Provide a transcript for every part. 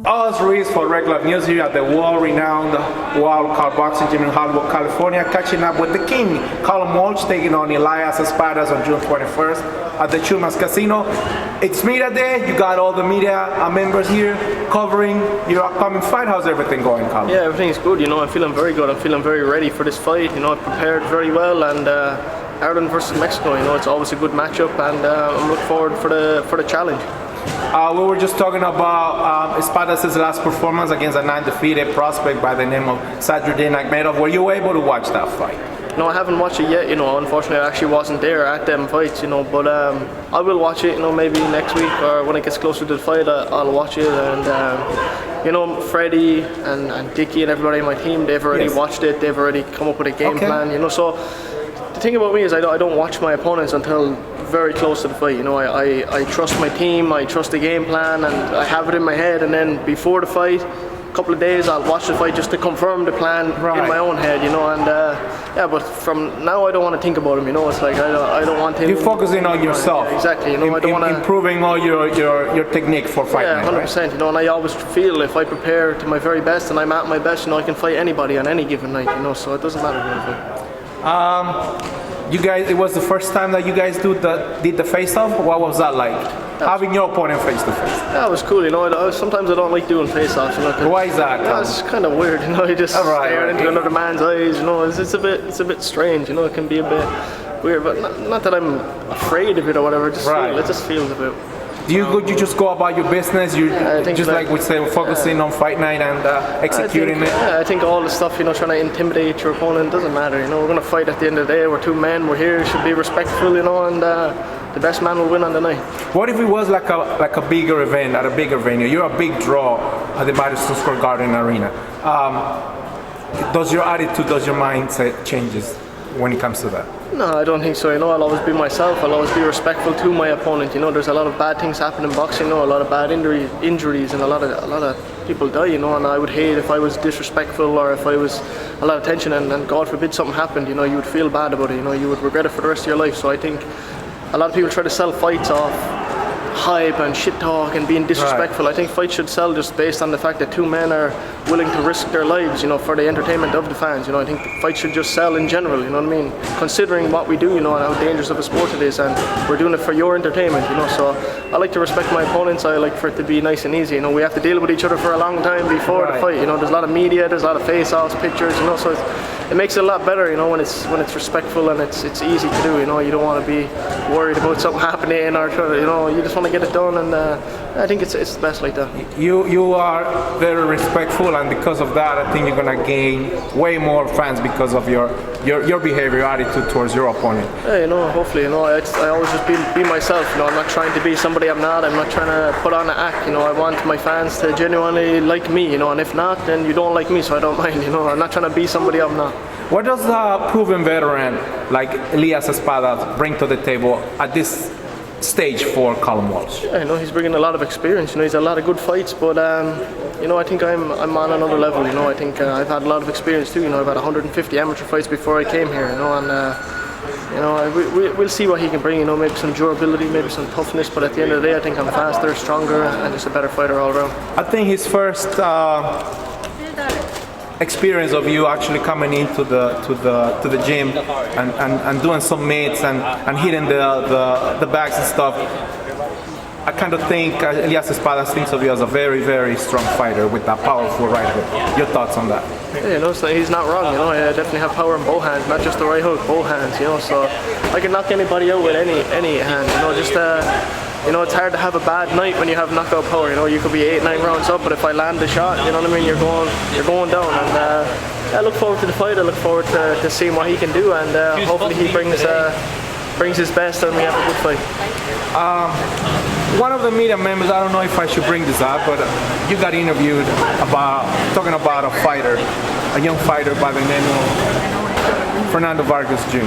Oz Ruiz for Regular News here at the world-renowned Wild Card Boxing Gym in Hollywood, California, catching up with the king, Callum Walsh, taking on Elias Espadas on June 21st at the Chumas Casino. It's media day. You got all the media members here covering your upcoming fight. How's everything going, Callum? Yeah, everything's good. I'm feeling very good. I'm feeling very ready for this fight. I prepared very well, and Ireland versus Mexico. It's always a good matchup, and I'm looking forward for the challenge. We were just talking about Espadas' last performance against a non-defeated prospect by the name of Sadruddin Akhmedov. Were you able to watch that fight? No, I haven't watched it yet. Unfortunately, I actually wasn't there at them fights. But I will watch it. Maybe next week or when it gets closer to the fight, I'll watch it. And Freddie and Dickie and everybody in my team, they've already watched it. They've already come up with a game plan. So the thing about me is I don't watch my opponents until very close to the fight. I trust my team, I trust the game plan, and I have it in my head. And then before the fight, a couple of days, I'll watch the fight just to confirm the plan in my own head. And but from now I don't want to think about him. It's like I don't want him. You're focusing on yourself. Yeah, exactly. I don't want to improving all your technique for fighting. Yeah, 100%. And I always feel if I prepare to my very best and I'm at my best, I can fight anybody on any given night. So it doesn't matter who I fight. You guys, it was the first time that you guys did the face-off. What was that like? Having your opponent face to face. Yeah, it was cool. Sometimes I don't like doing face-offs. Why is that? It's kind of weird. You just stare into another man's eyes. It's a bit strange. It can be a bit weird, but not that I'm afraid of it or whatever. It just feels a bit. Do you just go about your business? You just like we say, focusing on fight night and executing it. Yeah, I think all the stuff trying to intimidate your opponent doesn't matter. We're going to fight at the end of the day. We're two men. We're here. Should be respectful. And the best man will win on the night. What if it was like a bigger event at a bigger venue? You're a big draw at the Madison Square Garden Arena. Does your attitude, does your mindset changes when it comes to that? No, I don't think so. I'll always be myself. I'll always be respectful to my opponent. There's a lot of bad things happen in boxing. A lot of bad injuries, and a lot of people die. And I would hate if I was disrespectful or if I was a lot of tension and God forbid something happened. You would feel bad about it. You would regret it for the rest of your life. So I think a lot of people try to sell fights off hype and shit talk and being disrespectful. I think fights should sell just based on the fact that two men are willing to risk their lives, for the entertainment of the fans. I think fights should just sell in general, you know what I mean? Considering what we do, and how dangerous of a sport it is, and we're doing it for your entertainment, So I like to respect my opponents. I like for it to be nice and easy. We have to deal with each other for a long time before the fight. There's a lot of media, there's a lot of face-offs, pictures, So it makes it a lot better, when it's respectful and it's easy to do. You don't want to be worried about something happening or you just want to get it done, and I think it's the best like that. You are very respectful, and because of that, I think you're gonna gain way more fans because of your behavior, your attitude towards your opponent. Yeah, hopefully, I always just be myself. I'm not trying to be somebody I'm not. I'm not trying to put on an act. I want my fans to genuinely like me. And if not, then you don't like me, so I don't mind. I'm not trying to be somebody I'm not. What does a proven veteran like Elias Espadas bring to the table at this stage for Callum Walsh? Yeah, he's bringing a lot of experience. He's had a lot of good fights, but I think I'm on another level. I think I've had a lot of experience too. I've had 150 amateur fights before I came here. We'll see what he can bring. Maybe some durability, maybe some toughness. But at the end of the day, I think I'm faster, stronger, and just a better fighter all around. I think his first experience of you actually coming into the gym and doing some mitts and hitting the bags and stuff. I kind of think Elias Espadas thinks of you as a very, very strong fighter with that powerful right hook. Your thoughts on that? Yeah, he's not wrong. I definitely have power in both hands, not just the right hook, both hands. So I can knock anybody out with any hand. It's hard to have a bad night when you have knockout power. You could be 8-9 rounds up, but if I land the shot, you're going down. And I look forward to the fight. I look forward to seeing what he can do, and hopefully he brings his best and we have a good fight. One of the media members, I don't know if I should bring this up, but you got interviewed talking about a young fighter by the name of Fernando Vargas Jr.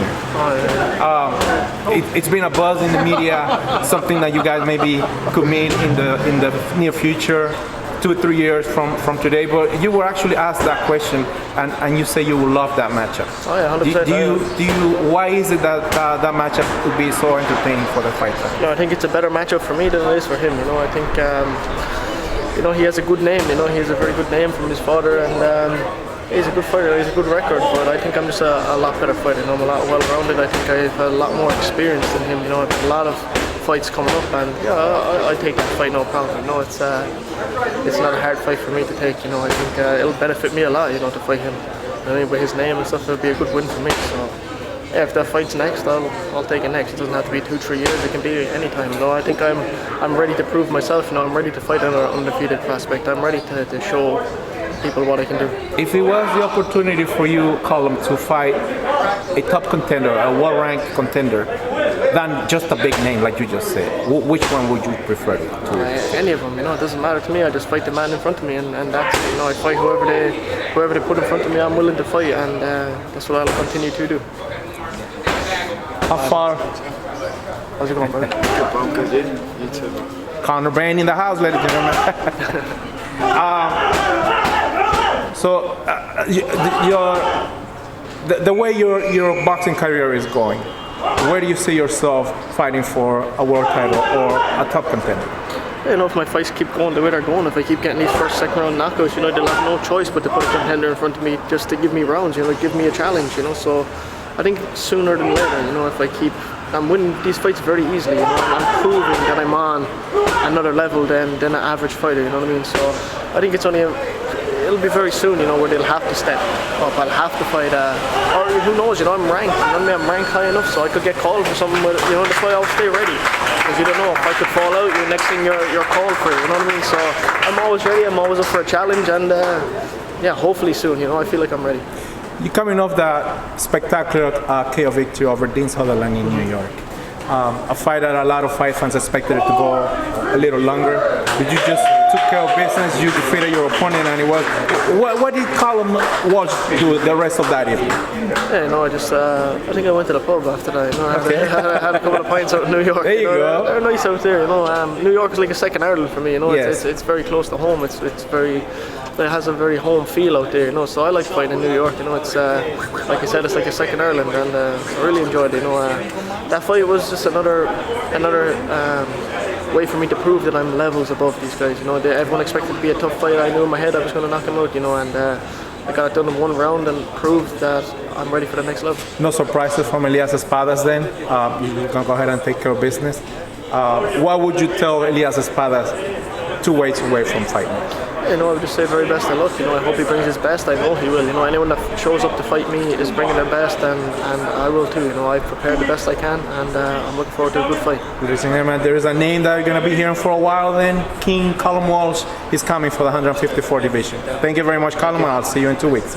It's been a buzz in the media, something that you guys maybe could meet in the near future, 2 or 3 years from today. But you were actually asked that question, and you say you would love that matchup. Oh yeah, 100%. Why is it that that matchup would be so entertaining for the fighter? I think it's a better matchup for me than it is for him. I think you know, he has a good name. You know, he has a very good name from his father, and he's a good fighter. He's a good record, but I think I'm just a lot better fighter. You know, I'm a lot well-rounded. I think I have a lot more experience than him. You know, I've a lot of fights coming up, and yeah, I take that fight no problem. You know, it's not a hard fight for me to take. You know, I think it'll benefit me a lot. You know, to fight him. I mean, with his name and stuff, it'll be a good win for me. So. Yeah, if that fight's next, I'll take it next. It doesn't have to be 2-3 years. It can be any time. You know, I think I'm ready to prove myself. You know, I'm ready to fight an undefeated prospect. I'm ready to show people what I can do. If it was the opportunity for you, Callum, to fight a top contender, a world-ranked contender, than just a big name like you just said, which one would you prefer to? Any of them. You know, it doesn't matter to me. I just fight the man in front of me, and that's it. You know, I fight whoever they put in front of me. I'm willing to fight, and that's what I'll continue to do. How far? How's it going, brother? Good, bro. Good, yeah. You too. Conor Brain in the house, ladies and gentlemen. So, the way your boxing career is going, where do you see yourself fighting for a world title or a top contender? You know, if my fights keep going the way they're going, if I keep getting these first, second round knockouts, you know, they'll have no choice but to put a contender in front of me just to give me rounds, you know, give me a challenge, you know. So I think sooner than later, you know, if I'm winning these fights very easily, you know, and I'm proving that I'm on another level than an average fighter, you know what I mean? So I think it's it'll be very soon, you know, where they'll have to step up. I'll have to fight, or who knows, you know, I'm ranked, you know what I mean? I'm ranked high enough so I could get called for something, but, you know, that's why I'll stay ready. Because you don't know, if I could fall out, the next thing you're called for, you know what I mean? So I'm always ready, I'm always up for a challenge, and yeah, hopefully soon, you know, I feel like I'm ready. You're coming off that spectacular KO victory over Dean Sutherland in New York. A fight that a lot of fight fans expected it to go a little longer. Did you just took care of business? You defeated your opponent, and it was. What did Callum Walsh do the rest of that evening? Yeah, no, I think I went to the pub after that. You know, I had a couple of pints out in New York. There you go. They're nice out there. You know, New York is like a second Ireland for me. You know, Yes. it's very close to home. It has a very home feel out there, you know. So I like fighting in New York, you know. It's like I said, it's like a second Ireland, and I really enjoyed it. You know, that fight was just another way for me to prove that I'm levels above these guys. You know, everyone expected it to be a tough fight. I knew in my head I was going to knock him out, you know, and I got it done in one round and proved that I'm ready for the next level. No surprises from Elias Espadas then. You can go ahead and take care of business. What would you tell Elias Espadas 2 weights away from fighting? You know, I would just say very best of luck. You know, I hope he brings his best. I know he will. You know, anyone that shows up to fight me is bringing their best, and I will too. You know, I've prepared the best I can, and I'm looking forward to a good fight. Ladies and gentlemen, there is a name that you're going to be hearing for a while then. King Callum Walsh is coming for the 154 division. Thank you very much, Callum, and I'll see you in 2 weeks.